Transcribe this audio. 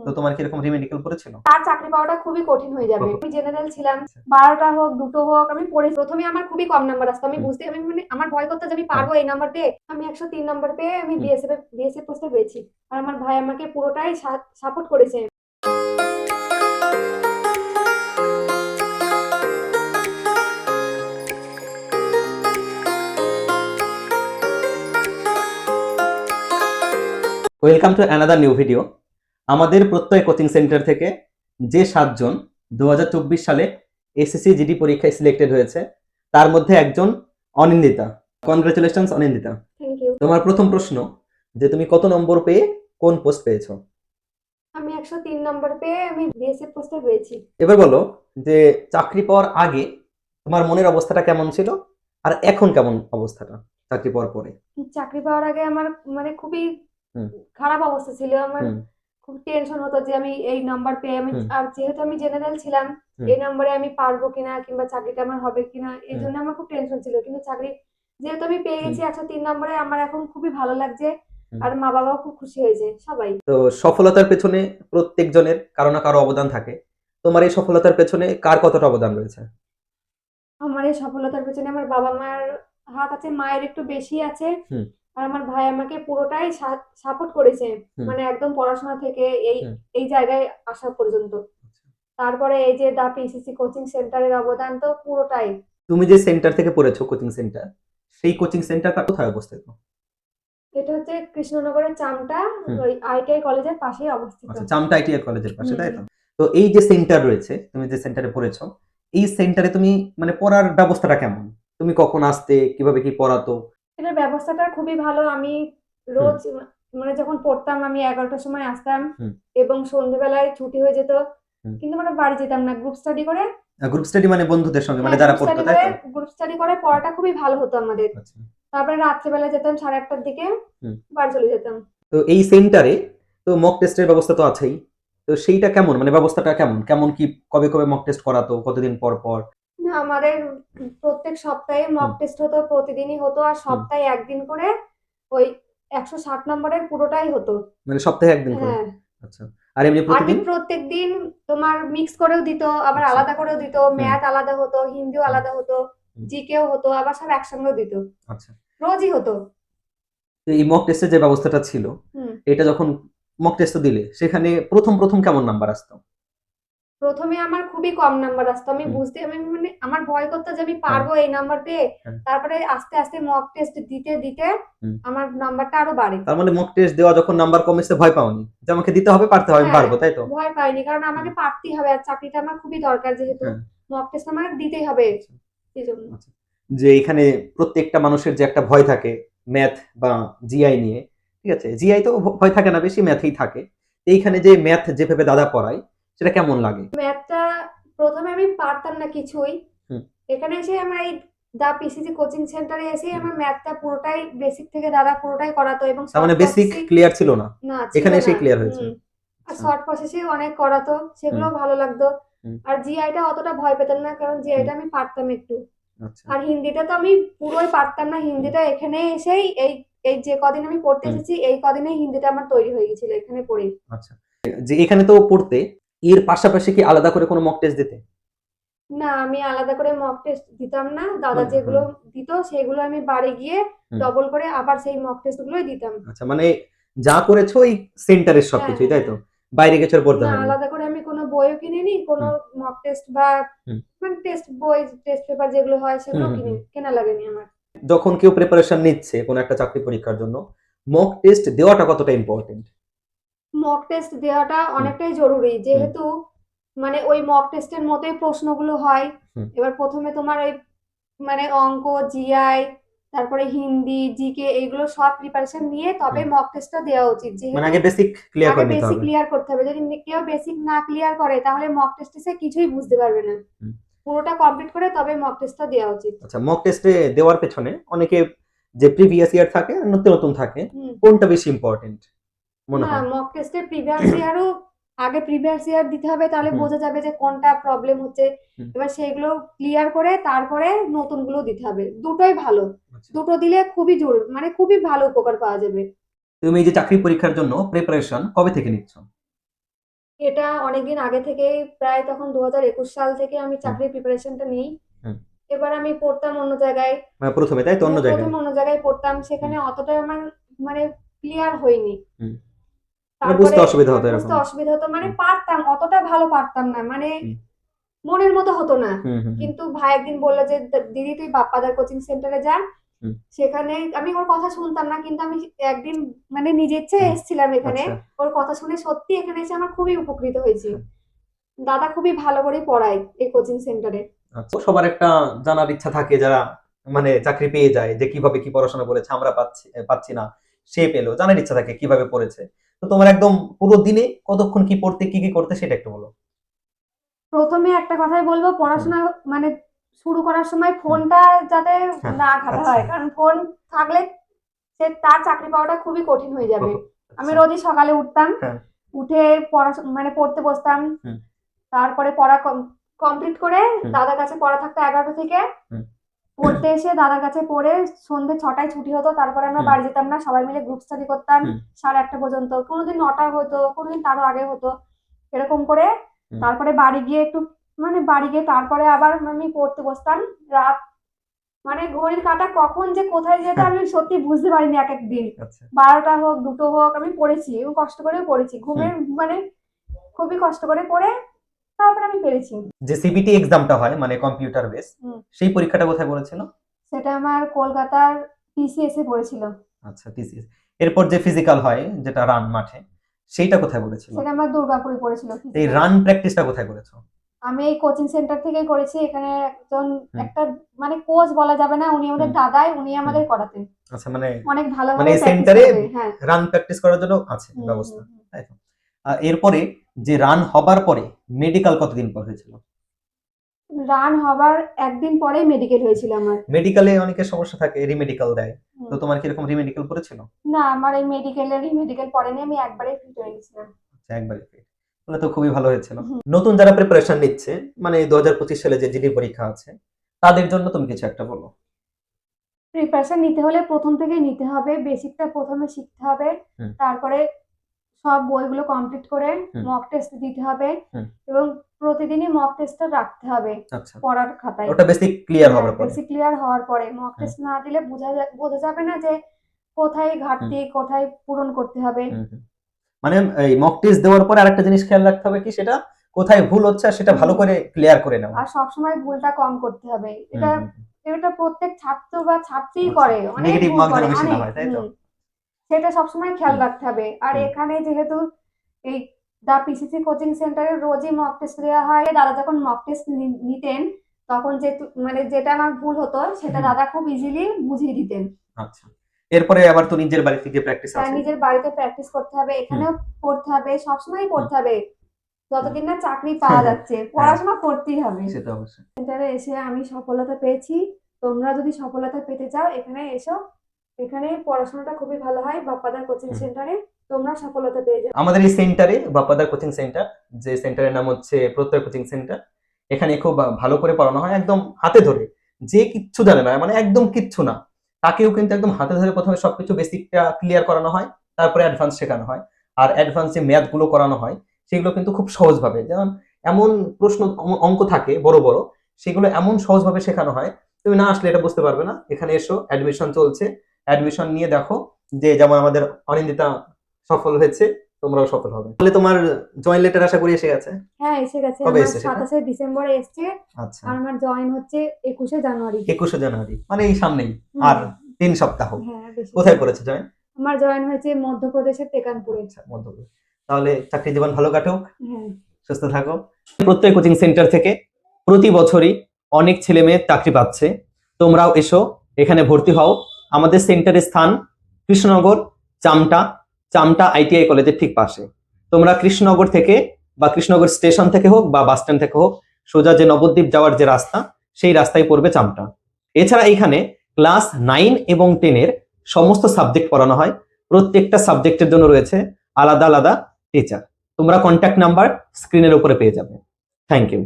তো তোমার কি এরকম রিমেডিকেল পড়েছিল? তার চাকরি পাওয়াটা খুবই কঠিন হয়ে যাবে। আমি জেনারেল ছিলাম, 12টা হোক 2টো হোক আমি পড়ে প্রথমে আমার খুবই কম নাম্বার আসতো। আমি বুঝতে আমি মানে আমার ভয় করতো যে আমি পারবো এই নাম্বার পেয়ে। আমি 103 নাম্বার পেয়ে আমি বিএসএফ পোস্টে পেয়েছি। আর আমার ভাই আমাকে পুরোটাই সাপোর্ট করেছে। Welcome to another new video. আমাদের প্রত্যয় কোচিং সেন্টার থেকে যে 7 জন 2024 সালে এসএসসি জিডি পরীক্ষায় সিলেক্টেড হয়েছে তার মধ্যে একজন Anindita. Congratulations Anindita. Thank you. তোমার প্রথম প্রশ্ন যে তুমি কত নম্বর পেয়ে কোন পোস্ট পেয়েছো? আমি 103 নাম্বার পেয়ে আমি বিএসএফ পোস্টে পেয়েছি। এবার বলো যে চাকরি পাওয়ার আগে তোমার মনের অবস্থাটা কেমন ছিল আর এখন কেমন অবস্থাটা চাকরি পাওয়ার পরে? চাকরি পাওয়ার আগে আমার মানে খুবই হুম খারাপ অবস্থা ছিল। আমার হুম খুব টেনশন হতো যে আমি এই নাম্বার পেয়ে আমি হুম আর যেহেতু আমি জেনারেল ছিলাম হুম এই নাম্বারে আমি পারবো কিনা কিংবা চাকরিটা আমার হবে কিনা এই হুম জন্য আমার খুব টেনশন ছিল। কিন্তু চাকরি যেহেতু আমি পেয়ে হুম গেছি 103 নাম্বারে আমার এখন খুবই ভালো লাগছে। হুম। আর মা বাবাও খুব খুশি হয়েছে সবাই। তো সফলতার পেছনে প্রত্যেকজনের কারো না কারো অবদান থাকে। তোমার এই সফলতার পেছনে কার কতটা অবদান রয়েছে? আমার এই সফলতার পেছনে আমার বাবা মার হাত আছে, মায়ের একটু বেশি আছে। হুম আর আমার ভাই আমাকে পুরোটাই সাপোর্ট করেছে, হুম মানে একদম পড়াশোনা থেকে এই হুম। এই জায়গায় আসা পর্যন্ত। তারপরে এই যে দা পিসিসি কোচিং সেন্টারের অবদান তো পুরোটাই। তুমি যে সেন্টার থেকে পড়েছো কোচিং সেন্টার, সেই কোচিং সেন্টারটা কোথায় অবস্থিত? এটা হচ্ছে কৃষ্ণনগরের চামটা, হুম। ওই আইটিআই কলেজের পাশেই অবস্থিত। আচ্ছা, চামটা আইটিআই কলেজের পাশে, হুম। তাই তো? তো এই যে সেন্টার রয়েছে, তুমি যে সেন্টারে পড়েছো, এই সেন্টারে তুমি মানে পড়ার ব্যবস্থাটা কেমন? তুমি কখন আসতে, কিভাবে কি পড়াতো? এটার ব্যবস্থাটা খুবই ভালো। আমি হুম রোজ মানে যখন পড়তাম আমি 11টার সময় আসতাম হুম এবং সন্ধ্যেবেলায় ছুটি হয়ে যেত। হুম। কিন্তু আমরা বাড়ি যেতাম না, গ্রুপ স্টাডি করে। গ্রুপ স্টাডি মানে বন্ধুদের সঙ্গে, মানে হ্যাঁ, যারা পড়তো, তাই তো? গ্রুপ স্টাডি করে পড়াটা খুবই ভালো হতো আমাদের। আচ্ছা। তারপরে রাত্রেবেলা যেতাম 8:30টার দিকে, হুম। বাড়ি চলে যেতাম। তো এই সেন্টারে তো মক টেস্টের ব্যবস্থা তো আছেই। তো সেইটা কেমন? মানে ব্যবস্থাটা কেমন? কেমন কি কবে, কবে মক টেস্ট করাতো? কতদিন পর, পর? না, আমাদের প্রত্যেক সপ্তাহে মক হুম, টেস্ট হতো, প্রতিদিনই হতো। আর হুম। সপ্তাহে একদিন করে ওই 160 নম্বরের পুরোটাই হতো। মানে সপ্তাহে ১ দিন করে? হ্যাঁ। আচ্ছা। আর এমনি আরবি প্রতিদিন? প্রত্যেকদিন তোমার মিক্স করেও দিত, আবার আচ্ছা। আলাদা করেও দিত। হুম, ম্যাথ আলাদা হতো, হিন্দিও হুম, আলাদা হতো, হুম। জিকেও হতো, আবার সব একসঙ্গেও দিত। আচ্ছা। রোজই হতো। তো এই মক টেস্টের যে ব্যবস্থাটা ছিল, হুম। এটা যখন মক টেস্টটা দিলে, সেখানে ১ম কেমন নাম্বার আসতো? প্রথমে আমার খুবই কম নাম্বার আসতো। হুম, আমি মানে আমার ভয় করতো যে আমি হ্যাঁ, পারবো এই নাম্বার পেয়ে। হ্যাঁ, তারপরে আস্তে আস্তে মক টেস্ট দিতে দিতে হুম। আমার নাম্বারটা আরো বাড়ে। তার মানে মক টেস্ট দেওয়া যখন নাম্বার কম এসেছে ভয় পাওনি? যে আমাকে দিতে হবে, পারতে হবে, আমি হ্যাঁ, পারবো, তাই তো? ভয় পাইনি। কারণ হুম, আমাকে পারতেই হবে। আর চাকরিটা আমার খুবই দরকার যেহেতু। হ্যাঁ, মক টেস্ট আমার দিতেই হবে। আচ্ছা, সেজন্য। আচ্ছা। যে এখানে প্রত্যেকটা মানুষের যে একটা ভয় থাকে ম্যাথ বা জিআই নিয়ে, ঠিক আছে? জিআই তো ভয় থাকে না, বেশি ম্যাথেই থাকে। এইখানে যে ম্যাথ যেভাবে দাদা পড়ায়, সেটা কেমন লাগে? ম্যাথটা প্রথমে আমি পারতাম না কিছুই। হুম, এখানে এসে আমার এই দা পিসিসি কোচিং সেন্টারে এসেই হুম। আমার ম্যাথটা পুরোটাই বেসিক থেকে দাদা পুরোটাই করাতো এবং তার শর্ট মানে বেসিক প্রসেসিং ক্লিয়ার ছিল না? না ছিল এখানে না। এসেই ক্লিয়ার হয়েছে? হুম। আর আচ্ছা। শর্ট প্রসেসিং অনেক করাতো, হুম, সেগুলোও ভালো লাগতো। হুম, আর জিআইটা অতটা ভয় পেতাম না কারণ হুম। জিআইটা আমি পারতাম একটু। আচ্ছা। আর হিন্দিটা তো আমি পুরোই পারতাম না। হুম, হিন্দিটা এখানে এসেই এই এই যে কদিন আমি পড়তে হুম। এসেছি এই কদিনেই হিন্দিটা আমার তৈরি হয়ে গেছিল এখানে পড়েই। আচ্ছা। যে এখানে তো পড়তে, এর পাশাপাশি কি আলাদা করে কোনো মক টেস্ট দিতে? না, আমি আলাদা করে মক টেস্ট দিতাম না। দাদা মানে যেগুলো হুম, দিত সেগুলো আমি বাড়ি গিয়ে হুম। ডবল করে আবার সেই মক টেস্ট গুলোই দিতাম। আচ্ছা, মানে যা করেছো এই সেন্টারের হ্যাঁ, সবকিছুই, তাই হ্যাঁ। তো? বাইরে কিছু আর পড়তে না, হয়নি। আলাদা করে আমি কোনো বইও কিনিনি, কোনো হুম, মক টেস্ট বা হুম, মানে টেস্ট বই, টেস্ট পেপার যেগুলো হয় হুম, সেগুলো হুম, হুম। কেনা লাগেনি আমার। যখন কেউ প্রিপারেশন নিচ্ছে কোনো একটা চাকরি পরীক্ষার জন্য, মক টেস্ট দেওয়াটা কতটা ইম্পোর্টেন্ট? মক টেস্ট দেওয়াটা হুম, অনেকটাই জরুরি। হুম, যেহেতু মানে ওই মক টেস্টের মতোই প্রশ্নগুলো হয়। হুম, এবার ১ম এ তোমার ওই মানে অঙ্ক, জিআই, তারপরে হিন্দি, জিকে এগুলো সব প্রিপারেশন নিয়ে তবে হুম। মক টেস্টটা দেওয়া উচিত। মানে যেহেতু আগে বেসিক ক্লিয়ার আগে করে নিতে বেসিক হবে। ক্লিয়ার করতে হবে। যদি কেউ বেসিক না ক্লিয়ার করে তাহলে মক টেস্টে সে কিছুই বুঝতে পারবে না। হুম। পুরোটা কমপ্লিট করে তবে মক টেস্টটা দেওয়া উচিত। আচ্ছা, মক টেস্টে দেওয়ার পেছনে অনেকে যে প্রিভিয়াস ইয়ার থাকে আর নতুন, নতুন থাকে, হুম। কোনটা বেশি ইম্পোর্টেন্ট মনে না, হয়? মক টেস্টে প্রিভিয়াস ইয়ার দিতে হবে, তাহলে হুম, বোঝা যাবে যে কোনটা প্রবলেম হচ্ছে। হুম। এবার সেগুলো ক্লিয়ার করে তারপরে নতুনগুলো দিতে হবে। দুটোই ভালো। আচ্ছা। দুটো দিলে খুবই মানে খুবই ভালো উপকার পাওয়া যাবে। তুমি এই যে চাকরি পরীক্ষার জন্য প্রিপারেশন কবে থেকে নিচ্ছ? এটা অনেকদিন আগে থেকেই, প্রায় তখন 2021 সাল থেকে আমি চাকরির প্রিপারেশনটা নিই। হুম। এবার আমি পড়তাম অন্য জায়গায়, মানে প্রথমে তাই তো অন্য জায়গায়? প্রথমে অন্য জায়গায় পড়তাম, সেখানে অতটা আমার মানে ক্লিয়ার হয়নি। হুম। মানে তারপরে বুঝতে অসুবিধা হতো বুঝতে এরকম? অসুবিধা হতো, মানে হুম। পারতাম, অতটা ভালো পারতাম না, মানে হুম। মনের মতো হতো না। হুম। হুম। কিন্তু ভাই একদিন বললো যে দিদি তুই বাপ্পাদার কোচিং সেন্টারে যা। হুম। সেখানে আমি ওর কথা শুনতাম না, কিন্তু আমি একদিন মানে নিজে ইচ্ছে হুম। এসেছিলাম এখানে। আচ্ছা। ওর কথা শুনে সত্যি এখানে এসে আমার খুবই উপকৃত হয়েছি। হ্যাঁ। দাদা খুবই ভালো করে পড়ায় এই কোচিং সেন্টারে। আচ্ছা, সবার একটা জানার ইচ্ছা থাকে যারা মানে চাকরি পেয়ে যায় যে কিভাবে কি পড়াশোনা করেছে, আমরা পাচ্ছি না, সে পেলো, জানার ইচ্ছা থাকে কিভাবে পড়েছে। তো তোমার একদম পুরো দিনে কতক্ষণ কি পড়তে, কি কি করতে সেটা একটু বলো। প্রথমে একটা কথাই বলবো, হুম। পড়াশোনা মানে শুরু করার সময় হুম। ফোনটা যাতে হ্যাঁ। না ঘাটা আচ্ছা। হয়, কারণ ফোন থাকলে তার চাকরি পাওয়াটা খুবই কঠিন হয়ে যাবে। আমি আচ্ছা। রোজই সকালে উঠতাম, হ্যাঁ। উঠে মানে পড়তে বসতাম। হুম। তারপরে পড়া কমপ্লিট করে হুম। দাদার কাছে পড়া থাকতো 11টা থেকে। হুম। পড়তে এসে দাদার কাছে পড়ে সন্ধ্যে 6টায় ছুটি হতো, তারপরে আমরা হুম। বাড়ি যেতাম না, সবাই মিলে গ্রুপ স্টাডি করতাম হুম। 1:30 পর্যন্ত, কোনোদিন 9টা হতো, কোনোদিন তারও আগে হতো, এরকম করে। হুম। তারপরে বাড়ি গিয়ে একটু মানে বাড়ি গিয়ে তারপরে আবার আমি পড়তে বসতাম। রাত মানে ঘড়ির কাঁটা কখন যে কোথায় যেত আমি সত্যি বুঝতে পারিনি এক এক দিন। আচ্ছা। 12টা হোক 2টো হোক আমি পড়েছি, এবং কষ্ট করেও পড়েছি, হুম। ঘুমের মানে খুবই কষ্ট করে পড়ে তারপরে আমি পেরেছি। যে সিবিটি এক্সামটা হয় মানে কম্পিউটার বেস, হুম। সেই পরীক্ষাটা কোথায় পড়েছিল? সেটা আমার কলকাতার TCS এ পড়েছিল। আচ্ছা, টিসিএস। এরপর যে ফিজিক্যাল হয় যেটা রান মাঠে, সেইটা কোথায় পড়েছিল? সেটা আমার দুর্গাপুরে পড়েছিল এই physical। রান প্র্যাকটিসটা কোথায় করেছো? আমি এই কোচিং সেন্টার থেকেই করেছি। এখানে একজন হুম। একটা মানে কোচ বলা যাবে না, উনি আমাদের হুম। দাদাই, উনি হুম। আমাদের করাতেন। আচ্ছা, মানে অনেক মানে ভালোভাবে এই প্র্যাকটিস সেন্টারে করবে। হ্যাঁ। রান প্র্যাকটিস করার জন্য আছে হুম, ব্যবস্থা, হুম, হুম। তাই তো? এরপরে যে রান হবার পরে মেডিকেল কতদিন পর হয়েছিল? রান হবার একদিন পরেই মেডিকেল হয়েছিল আমার। মেডিকেলে অনেকের সমস্যা থাকে, রিমেডিকেল দেয়। তো হুম। তোমার কি এরকম রিমেডিকেল পড়েছিল? না, আমার এই মেডিকেল পড়েনি, আমি একবারেই ফিট হয়ে গেছিলাম। আচ্ছা, একবারই fit। তাহলে তো খুবই ভালো হয়েছিল। হুম। নতুন যারা প্রিপারেশন নিচ্ছে মানে 2025 সালে যে জিডি পরীক্ষা আছে, তাদের জন্য তুমি কিছু একটা বলো। প্রিপারেশন নিতে হলে প্রথম থেকেই নিতে হবে, বেসিকটা প্রথমে শিখতে হবে। হুম। তারপরে সব বইগুলো কমপ্লিট করে হুম। মক টেস্ট দিতে হবে, হুম। এবং প্রতিদিনই মক টেস্টটা রাখতে হবে আচ্ছা, পড়ার খাতায়। ওটা বেসিক ক্লিয়ার হ্যাঁ, হবার পরে। বেসিক ক্লিয়ার হওয়ার পরে মক হুম। টেস্ট না দিলে বোঝা যাবে না যে কোথায় হুম। ঘাটতি, কোথায় পূরণ করতে হবে। হুম। হুম। মানে এই মক টেস্ট দেওয়ার পরে আরেকটা জিনিস খেয়াল রাখতে হবে কি, সেটা কোথায় ভুল হচ্ছে আর সেটা ভালো করে ক্লিয়ার করে নেওয়া। আর সবসময় ভুলটা কম করতে হবে। হুম। এটা হুম। হুম। এটা প্রত্যেক ছাত্র বা ছাত্রীই আচ্ছা, করে, অনেক নেগেটিভ ভুল মার্ক যেন করে, বেশি না অনেক। হয়, তাই তো? সেটা সবসময় খেয়াল হুম। রাখতে হবে। আর হুম। এখানে যেহেতু এই দা PCC কোচিং সেন্টারে রোজই মক টেস্ট দেওয়া হয়, দাদা যখন মক টেস্ট নিতেন তখন মানে যেটা আমার ভুল হতো সেটা হুম। দাদা খুব ইজিলি বুঝিয়ে দিতেন। আচ্ছা, এরপরে আবার তো নিজের বাড়িতে গিয়ে প্র্যাকটিস তার আছে। নিজের বাড়িতে প্র্যাকটিস করতে হবে, হুম। এখানেও পড়তে হবে, সবসময় হুম। পড়তে হবে, যতদিন না চাকরি হ্যাঁ, পাওয়া হ্যাঁ, যাচ্ছে হ্যাঁ, পড়াশোনা করতেই হবে। সেটা অবশ্যই। সেন্টারে এসে আমি সফলতা পেয়েছি। তোমরা যদি সফলতা পেতে চাও এখানে এসো, এখানে পড়াশোনাটা খুবই ভালো হয় বাপ্পাদার কোচিং হুম। সেন্টারে, তোমরা সফলতা পেয়ে যাবে। আমাদের এই সেন্টারে বাপ্পাদার কোচিং সেন্টার, যে সেন্টারের নাম হচ্ছে প্রত্যয় কোচিং সেন্টার, এখানে খুব ভালো করে পড়ানো হয় একদম হাতে ধরে। যে কিচ্ছু জানে না মানে একদম কিচ্ছু না, তাকেও কিন্তু একদম হাতে ধরে প্রথমে সবকিছু বেসিকটা ক্লিয়ার করানো হয়, তারপরে অ্যাডভান্স শেখানো হয়। আর অ্যাডভান্স যে ম্যাথ গুলো করানো হয় সেগুলো কিন্তু খুব সহজভাবে, যেমন এমন প্রশ্ন অঙ্ক থাকে বড় বড়, সেগুলো এমন সহজভাবে শেখানো হয় তুমি না আসলে এটা বুঝতে পারবে না। এখানে এসো, অ্যাডমিশন চলছে, অ্যাডমিশন নিয়ে দেখো যে যেমন আমাদের অনিন্দিতা সফল হয়েছে, তোমরাও সফল হবে। তাহলে তোমার জয়েন লেটার আশা করি এসে গেছে। হ্যাঁ, এসে গেছে। কবে আমার এসেছে সেটা? 27শে ডিসেম্বরে এসছে। আচ্ছা, আর আমার জয়েন হচ্ছে 21শে জানুয়ারি। 21শে জানুয়ারি মানে এই সামনেই আর হুম। 3 সপ্তাহ। হ্যাঁ, বেশি দিন কোথায় না। করেছে জয়েন? আমার জয়েন হয়েছে মধ্যপ্রদেশের টেকানপুরে। আচ্ছা, মধ্যপ্রদেশ। তাহলে চাকরি জীবন ভালো কাটুক, হ্যাঁ। সুস্থ থাকো। প্রত্যয় কোচিং সেন্টার থেকে প্রতি বছরই অনেক ছেলে মেয়ে চাকরি পাচ্ছে, তোমরাও এসো, এখানে ভর্তি হও। আমাদের সেন্টারের স্থান কৃষ্ণনগর চামটা, চামটা ITI কলেজের ঠিক পাশে। তোমরা কৃষ্ণনগর থেকে বা কৃষ্ণনগর স্টেশন থেকে হোক বা বাস স্ট্যান্ড থেকে হোক, সোজা যে নবদ্বীপ যাওয়ার যে রাস্তা, সেই রাস্তায় পড়বে চামটা। এছাড়া এইখানে ক্লাস 9 এবং 10 এর সমস্ত সাবজেক্ট পড়ানো হয়। প্রত্যেকটা সাবজেক্টের জন্য রয়েছে আলাদা আলাদা টিচার। তোমরা কন্ট্যাক্ট নাম্বার স্ক্রিনের উপরে পেয়ে যাবে। Thank you.